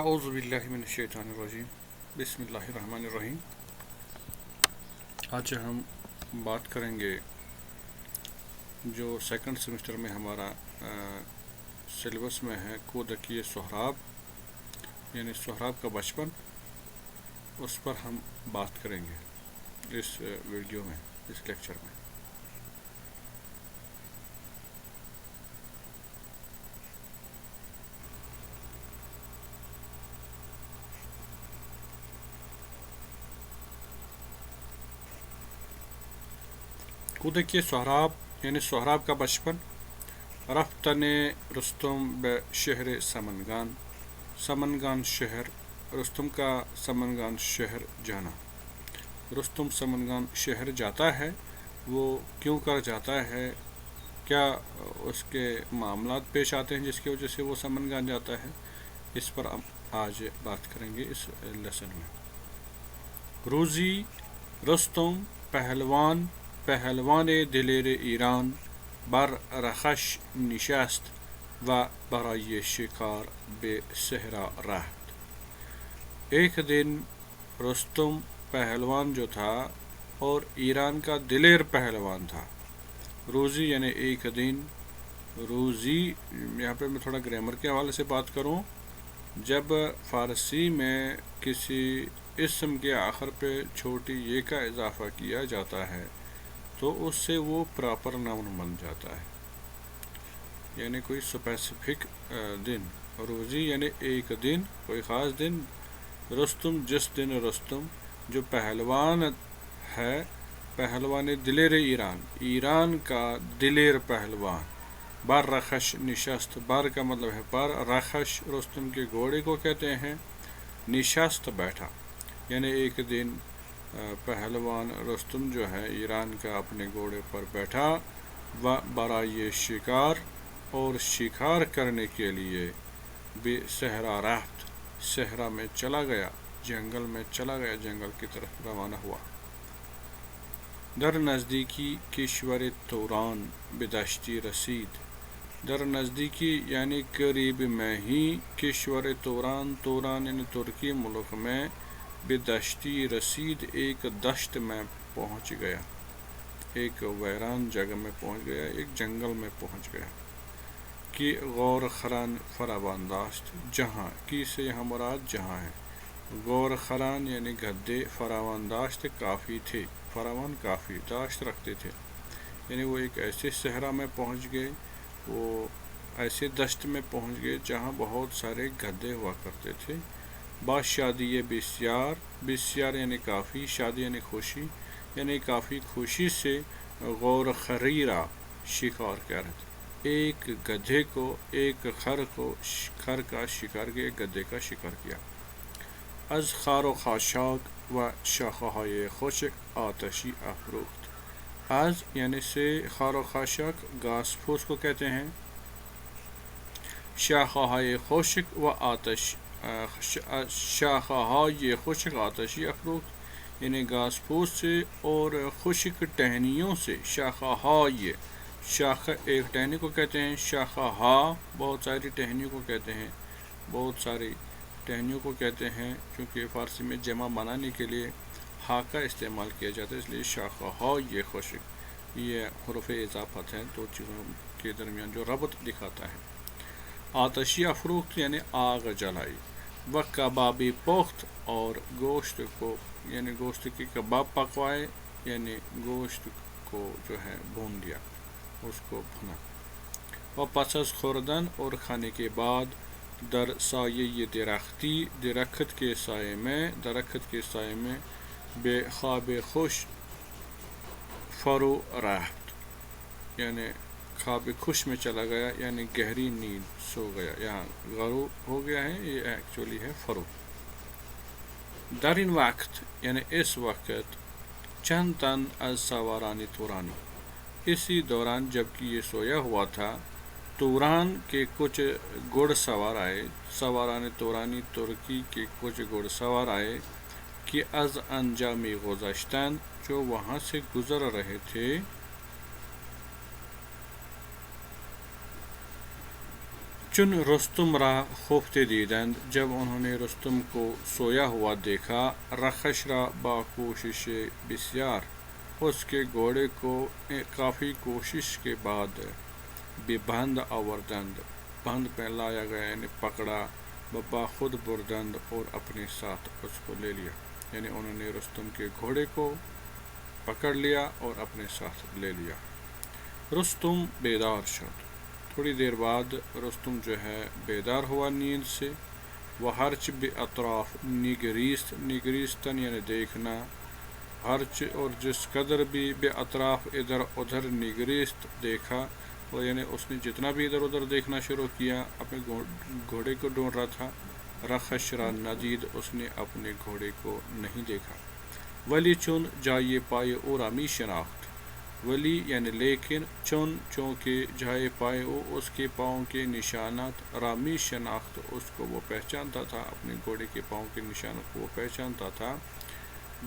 اعوذ باللہ من الشیطان الرجیم بسم اللہ الرحمن الرحیم۔ آج ہم بات کریں گے جو سیکنڈ سیمسٹر میں ہمارا سلیبس میں ہے کودکی سہراب یعنی سہراب کا بچپن، اس پر ہم بات کریں گے اس ویڈیو میں، اس لیکچر میں۔ کودکی سہراب یعنی سہراب کا بچپن۔ رفتن رستم بے شہر سمنگان، سمنگان شہر، رستم کا سمنگان شہر جانا۔ رستم سمنگان شہر جاتا ہے، وہ کیوں کر جاتا ہے، کیا اس کے معاملات پیش آتے ہیں جس کی وجہ سے وہ سمنگان جاتا ہے، اس پر ہم آج بات کریں گے اس لیسن میں۔ روزی رستم پہلوان، پہلوان دلیر ایران، بر رخش نشست و برای شکار بے صحرا رفت۔ ایک دن رستم پہلوان جو تھا اور ایران کا دلیر پہلوان تھا۔ روزی یعنی ایک دن، روزی یہاں پہ میں تھوڑا گرامر کے حوالے سے بات کروں۔ جب فارسی میں کسی اسم کے آخر پہ چھوٹی یہ کا اضافہ کیا جاتا ہے تو اس سے وہ پراپر ناؤن بن جاتا ہے، یعنی کوئی اسپیسیفک دن۔ روزی یعنی ایک دن، کوئی خاص دن۔ رستم جس دن رستم جو پہلوان ہے، پہلوان دلیر ایران، ایران کا دلیر پہلوان، بر رخش نشست، بر کا مطلب ہے پر، رخش رستم کے گھوڑے کو کہتے ہیں، نشست بیٹھا، یعنی ایک دن پہلوان رستم جو ہے ایران کا اپنے گھوڑے پر بیٹھا، و برائے شکار، اور شکار کرنے کے لیے، بے صحرا رفت، صحرا میں چلا گیا، جنگل میں چلا گیا، جنگل کی طرف روانہ ہوا۔ در نزدیکی کشور توران بدشتی رسید، در نزدیکی یعنی قریب میں ہی، کشور توران، توران یعنی ترکی ملک میں، بدشتی رسید ایک دشت میں پہنچ گیا، ایک ویران جگہ میں پہنچ گیا، ایک جنگل میں پہنچ گیا۔ کہ غور خران فراوان داشت، جہاں کی سے یہاں مراد جہاں ہے، غور خران یعنی گدے، فراوان داشت کافی تھے، فراوان کافی داشت رکھتے تھے، یعنی وہ ایک ایسے صحرا میں پہنچ گئے، وہ ایسے دشت میں پہنچ گئے جہاں بہت سارے گدے ہوا کرتے تھے۔ با شادی بسیار، بسیار یعنی کافی، شادی یعنی خوشی، یعنی کافی خوشی سے غور خریرا شکار کر، ایک گدھے کو، ایک خر کو، خر کا شکار کیا، ایک گدھے کا شکار کیا۔ از خار و خاشاک و شاخه‌های خشک آتشی افروخت، از یعنی سے، خار و خاشاک گھاس پھوس کو کہتے ہیں، شاخه‌های خشک و آتش، شاخه‌های خشک آتشی افروخت یعنی گھاس پھوس سے اور خشک ٹہنیوں سے، شاخه‌های، شاخ ایک ٹہنی کو کہتے ہیں، شاخه‌ها بہت ساری ٹہنیوں کو کہتے ہیں، بہت ساری ٹہنیوں کو کہتے ہیں، کیونکہ فارسی میں جمع بنانے کے لیے ہا کا استعمال کیا جاتا ہے، اس لیے شاخه‌های خشک، یہ حروف اضافت ہیں دو چیزوں کے درمیان جو ربط دکھاتا ہے۔ آتشی افروخت یعنی آگ جلائی، و کبابی پخت، اور گوشت کو یعنی گوشت کی کباب پکوائے، یعنی گوشت کو جو ہے بھون دیا، اس کو بھنا۔ و پس از خوردن، اور کھانے کے بعد، در سایه درختی، درخت کے سائے میں، درخت کے سائے میں، بے خواب خوش فرو رفت، یعنی خواب خوش میں چلا گیا، یعنی گہری نیند سو گیا، یہاں غرو ہو گیا ہے، یہ ایکچولی ہے فرو۔ در این وقت یعنی اس وقت، چند تن از سواران تورانی، اسی دوران جبکہ یہ سویا ہوا تھا، توران کے کچھ گھڑ سوار آئے، سواران تورانی ترکی کے کچھ گھڑ سوار آئے، کہ از انجامی گذشتن، جو وہاں سے گزر رہے تھے، چون رستم را خفته دیدند، جب انہوں نے رستم کو سویا ہوا دیکھا، رخش را با کوشش بسیار، اس کے گھوڑے کو کافی کوشش کے بعد بے بند آوردند، بند پہ لایا گیا یعنی پکڑا، ببا خود بردند اور اپنے ساتھ اس کو لے لیا، یعنی انہوں نے رستم کے گھوڑے کو پکڑ لیا اور اپنے ساتھ لے لیا۔ رستم بیدار شد، تھوڑی دیر بعد رستم جو ہے بیدار ہوا نیند سے، وہ ہرچ بے اطراف نگریست، نگریستن یعنی دیکھنا، ہرچ اور جس قدر بھی بے اطراف ادھر ادھر نگریست دیکھا، وہ یعنی اس نے جتنا بھی ادھر ادھر دیکھنا شروع کیا، اپنے گھوڑے کو ڈھونڈ رہا تھا، رخش را ندید، اس نے اپنے گھوڑے کو نہیں دیکھا، ولی چون جائے پائے او رامی شناخت، ولی یعنی لیکن، چون چونکہ جائے پائے او اس کے پاؤں کے نشانات، رامی شناخت اس کو وہ پہچانتا تھا، اپنے گھوڑے کے پاؤں کے نشانات کو وہ پہچانتا تھا،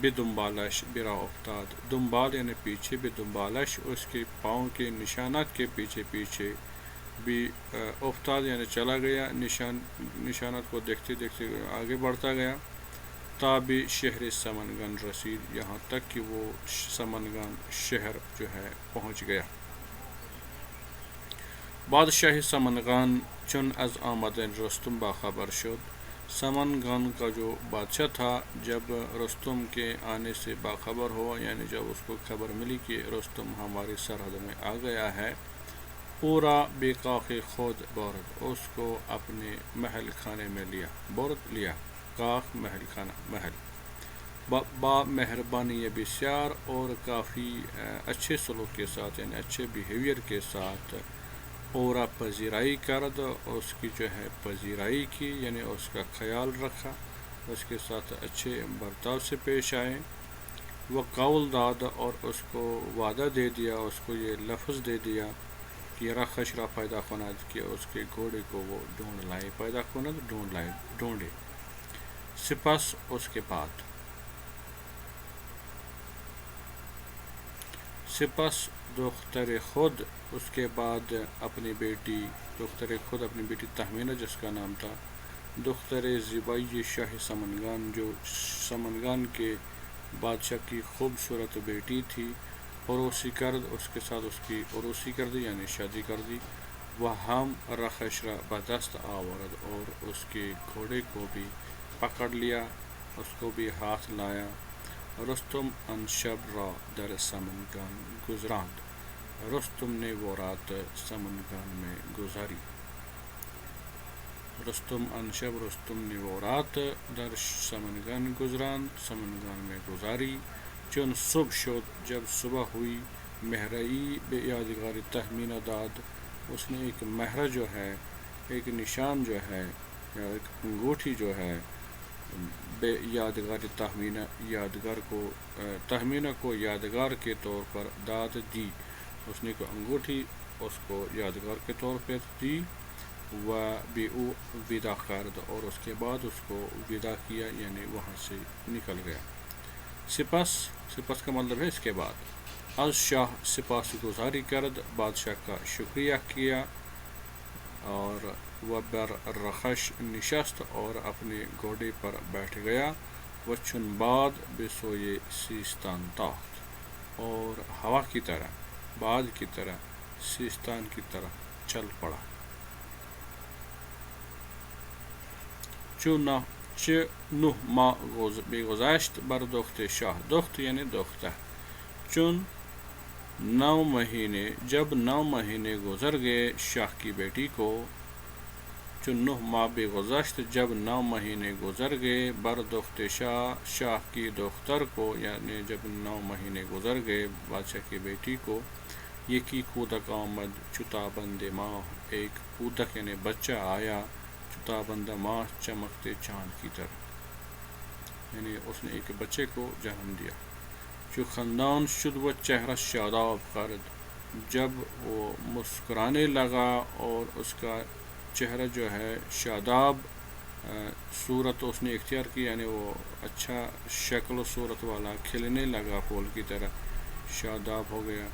بے دنبالش برا افتاد، دنبال یعنی پیچھے، بے دنبالش اس کے پاؤں کے نشانات کے پیچھے پیچھے، بھی افتاد یعنی چلا گیا، نشانات کو دیکھتے دیکھتے آگے بڑھتا گیا، تابِ شہر سمنگان رسید، یہاں تک کہ وہ سمنگان شہر جو ہے پہنچ گیا۔ بادشاہ سمنگان چون از آمدن رستم باخبر شد، سمنگان کا جو بادشاہ تھا جب رستم کے آنے سے باخبر ہوا، یعنی جب اس کو خبر ملی کہ رستم ہماری سرحد میں آ گیا ہے، پورا بے کاخ خود برد، اس کو اپنے محل خانے میں لیا، برد لیا، کاخ محل خانہ، محل، با مہربانی بسیار، اور کافی اچھے سلوک کے ساتھ، یعنی اچھے بیہیویئر کے ساتھ، اورا پذیرائی کرد، اس کی جو ہے پذیرائی کی، یعنی اس کا خیال رکھا، اس کے ساتھ اچھے برتاؤ سے پیش آئے، وہ قول داد، اور اس کو وعدہ دے دیا، اس کو یہ لفظ دے دیا کہ رخش را پیدا کند، کہ اس کے گھوڑے کو وہ ڈھونڈ لائے، پیدا کند ڈھونڈ لائے، ڈھونڈے، سپس اس کے بعد، سپس دختر خود، اس کے بعد اپنی بیٹی، دختر خود اپنی بیٹی تہمینہ جس کا نام تھا، دختر زیبائی شاہ سمنگان، جو سمنگان کے بادشاہ کی خوبصورت بیٹی تھی، عروسی کرد، اس کے ساتھ اس کی عروسی کر دی یعنی شادی کر دی، وہ ہم رخش را بدست آورد، اور اس کے گھوڑے کو بھی پکڑ لیا، اس کو بھی ہاتھ لایا، رستم ان شب را در سمنگان گزراند، رستم نے وہ رات سمنگان میں گزاری، رستم ان شب، رستم نے وہ رات در سمنگان گزراند، سمنگان میں گزاری، چون صبح شد، جب صبح ہوئی، مہرئی بے یادگار تہمینہ داد، اس نے ایک مہرہ جو ہے، ایک نشان جو ہے، یا ایک انگوٹھی جو ہے، بے یادگار تہمینہ، یادگار کو، تہمینہ کو یادگار کے طور پر داد دی، اس نے کوئی انگوٹھی اس کو یادگار کے طور پر دی، و بے او ودا کرد، اور اس کے بعد اس کو ودا کیا، یعنی وہاں سے نکل گیا، سپس، سپس کا مطلب ہے اس کے بعد، از شاہ سپاس گزاری کرد، بادشاہ کا شکریہ کیا، اور وہ بر رخش نشست، اور اپنے گھوڑے پر بیٹھ گیا، وہ چون باد بسوئے سیستان تاخت، اور ہوا کی طرح، باد کی طرح، سیستان کی طرح چل پڑا، چون نہ ماہ بگذشت بر دخت شاہ، دخت یعنی دختہ، چون 9 مہینے، جب 9 مہینے گزر گئے شاہ کی بیٹی کو، چون 9 ماہ بگذشت، جب 9 مہینے گزر گئے، بر دخت شاہ، شاہ کی دختر کو، یعنی جب 9 مہینے گزر گئے بادشاہ کی بیٹی کو، یکی کودک آمد چتابند ماہ، ایک کودک یعنی بچہ آیا، چتابند ماہ چمکتے چاند کی طرح، یعنی اس نے ایک بچے کو جنم دیا، جو خندان شد و چہرہ شاداب کرد، جب وہ مسکرانے لگا، اور اس کا چہرہ جو ہے شاداب صورت اس نے اختیار کی، یعنی وہ اچھا شکل و صورت والا، کھلنے لگا پھول کی طرح، شاداب ہو گیا،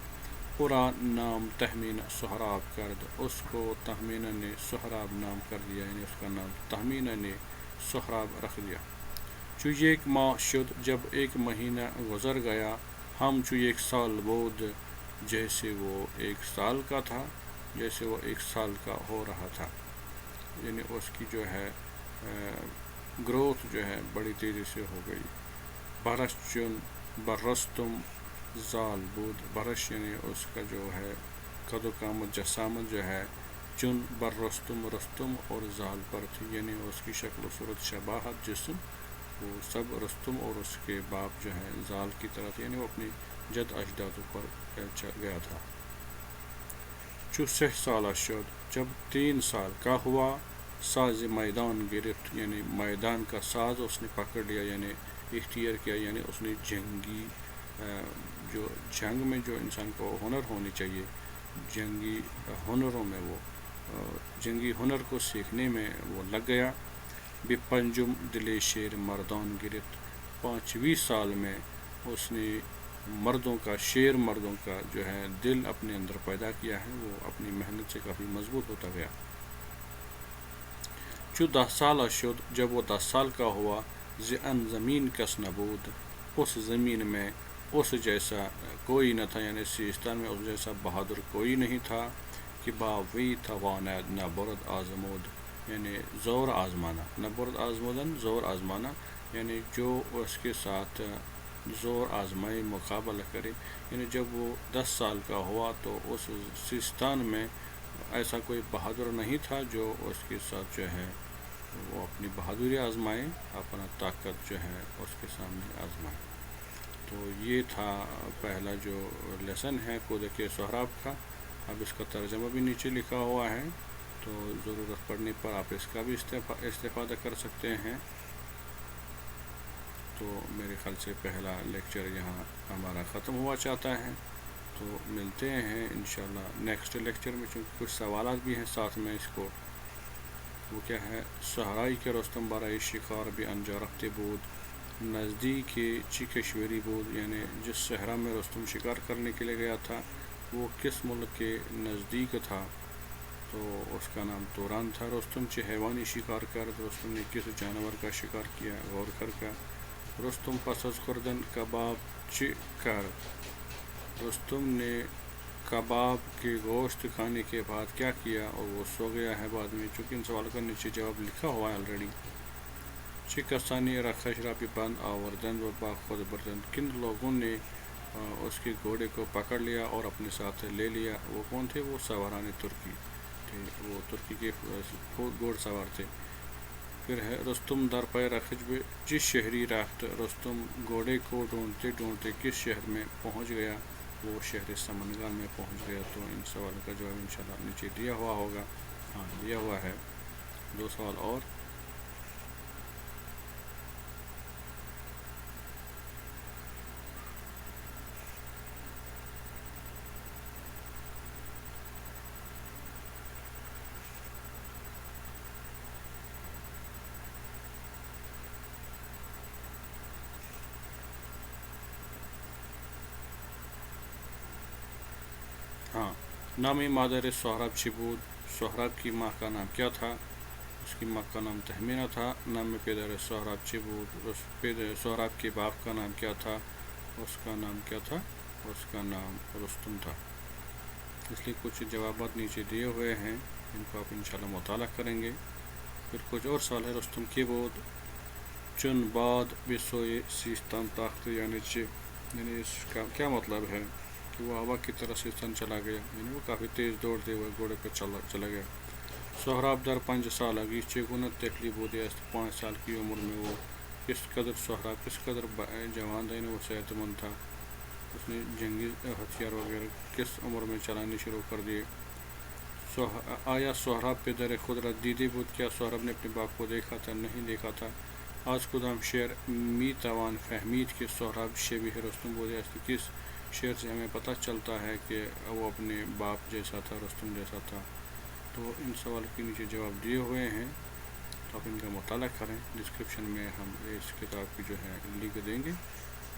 پورا نام تہمین سہراب کرد، اس کو تہمینہ نے سہراب نام کر دیا، یعنی اس کا نام تہمینہ نے سہراب رکھ دیا۔ چو یک ماہ شد، جب ایک مہینہ گزر گیا، ہم چو ایک سال بود، جیسے وہ ایک سال کا تھا، جیسے وہ ایک سال کا ہو رہا تھا، یعنی اس کی جو ہے گروتھ جو ہے بڑی تیزی سے ہو گئی۔ برش چن برستم زال بود، برش یعنی اس کا جو ہے قد و قامت جسامت جو ہے، چن بر رستم، رستم اور زال پر تھی، یعنی اس کی شکل و صورت شباہت جسم وہ سب رستم اور اس کے باپ جو ہے زال کی طرح تھی، یعنی وہ اپنی جد اجدادوں پر گیا تھا۔ چو 6 سالہ شد، جب 3 سال کا ہوا، ساز میدان گرفت، یعنی میدان کا ساز اس نے پکڑ لیا، یعنی اختیار کیا، یعنی اس نے جنگی جو جنگ میں جو انسان کو ہنر ہونی چاہیے، جنگی ہنروں میں وہ جنگی ہنر کو سیکھنے میں وہ لگ گیا۔ بے پنجم دل شیر مردان گرفت، 5ویں سال میں اس نے مردوں کا شیر، مردوں کا جو ہے دل اپنے اندر پیدا کیا ہے، وہ اپنی محنت سے کافی مضبوط ہوتا گیا۔ چو 10 سالہ شد، جب وہ 10 سال کا ہوا، زن زمین کس نبود، اس زمین میں اس جیسا کوئی نہ تھا، یعنی سیستان میں اس جیسا بہادر کوئی نہیں تھا، کہ باوی تواند نہ برد آزمود، یعنی زور آزمانا، نہ برد آزمودن زور آزمانا، یعنی جو اس کے ساتھ زور آزمائی مقابلہ کرے، یعنی جب وہ 10 سال کا ہوا تو اس سیستان میں ایسا کوئی بہادر نہیں تھا جو اس کے ساتھ جو ہے وہ اپنی بہادری آزمائے، اپنا طاقت جو ہے اس کے سامنے آزمائے۔ تو یہ تھا پہلا جو لیسن ہے کودک سہراب کا۔ اب اس کا ترجمہ بھی نیچے لکھا ہوا ہے، تو ضرورت پڑنے پر آپ اس کا بھی استفادہ کر سکتے ہیں۔ تو میرے خیال سے پہلا لیکچر یہاں ہمارا ختم ہوا چاہتا ہے، تو ملتے ہیں انشاءاللہ نیکسٹ لیکچر میں، چونکہ کچھ سوالات بھی ہیں ساتھ میں اس کو۔ وہ کیا ہے؟ صحرائی کے رستم برائے شکار بھی انجا رفتے بود، نزدیک چی کشوری بود، یعنی جس صحرا میں رستم شکار کرنے کے لیے گیا تھا وہ کس ملک کے نزدیک تھا؟ تو اس کا نام توران تھا۔ رستم چی حیوانی شکار کرد، رستم نے کس جانور کا شکار کیا؟ غور کر کا۔ رستم پس از خوردن کباب چی کرد، رستم نے کباب کے گوشت کھانے کے بعد کیا کیا؟ اور وہ سو گیا ہے بعد میں، چونکہ ان سوالوں کا نیچے جواب لکھا ہوا ہے آلریڈی۔ چی کسانی رکھش را بھی بند آوردن و با خود بردن، کن لوگوں نے اس کے گھوڑے کو پکڑ لیا اور اپنے ساتھ لے لیا؟ وہ کون تھے؟ وہ سواران ترکی تھے، وہ ترکی کے گھوڑ سوار تھے۔ پھر ہے رستم در پے رکھش بھی جس شہری رفت، رستم گھوڑے کو ڈھونڈتے ڈھونڈتے کس شہر میں پہنچ گیا؟ وہ شہر سمنگان میں پہنچ گیا۔ تو ان سوالوں کا جواب انشاءاللہ نیچے دیا ہوا ہوگا، ہاں دیا ہوا ہے۔ 2 سوال اور۔ ہاں، نام مادر سہراب چی بود، سہراب کی ماں کا نام کیا تھا؟ اس کی ماں کا نام تہمینہ تھا۔ نام پدر سہراب چی بود، سہراب کے باپ کا نام کیا تھا؟ اس کا نام کیا تھا؟ اس کا نام رستم تھا۔ اس لیے کچھ جوابات نیچے دیے ہوئے ہیں، ان کو آپ انشاءاللہ مطالعہ کریں گے۔ پھر کچھ اور سوال ہے۔ رستم کی بود چن باد بسوئے سیستان تاخت، یعنی اس کا کیا مطلب ہے؟ کہ وہ ہوا کی طرح سیستان چلا گیا، یعنی وہ کافی تیز دوڑتے ہوئے گھوڑے پہ چلا گیا۔ سہراب در 5 سال اگی چگونت تکلی بودی است، 5 سال کی عمر میں وہ کس قدر سہراب کس قدر جوان تھا، یعنی وہ صحت مند تھا، اس نے جنگی ہتھیار وغیرہ کس عمر میں چلانے شروع کر دیے۔ آیا سہراب پدر خود را دیدی بود، کیا سہراب نے اپنے باپ کو دیکھا تھا؟ نہیں دیکھا تھا۔ آج کدام شعر می توان فہمید کہ سہراب شبیہ رستم بودی است، کس شعر سے ہمیں پتہ چلتا ہے کہ وہ اپنے باپ جیسا تھا، رستم جیسا تھا؟ تو ان سوال کے نیچے جواب دیے ہوئے ہیں، تو آپ ان کا مطالعہ کریں۔ ڈسکرپشن میں ہم اس کتاب کی جو ہے لنک دیں گے،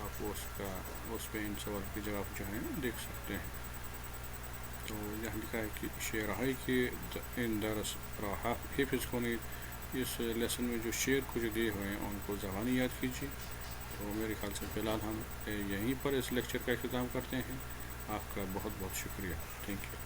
آپ اس پہ ان سوال کے جواب جو ہیں دیکھ سکتے ہیں۔ تو یہاں لکھا ہے کہ شعر ہے کہ ان درس رہا حفظ کنید. اس لیسن میں جو شعر کچھ دیے ہوئے ہیں ان کو زبانی یاد کیجیے. تو میرے خیال سے فی الحال ہم یہیں پر اس لیکچر کا اختتام کرتے ہیں. آپ کا بہت بہت شکریہ. Thank you.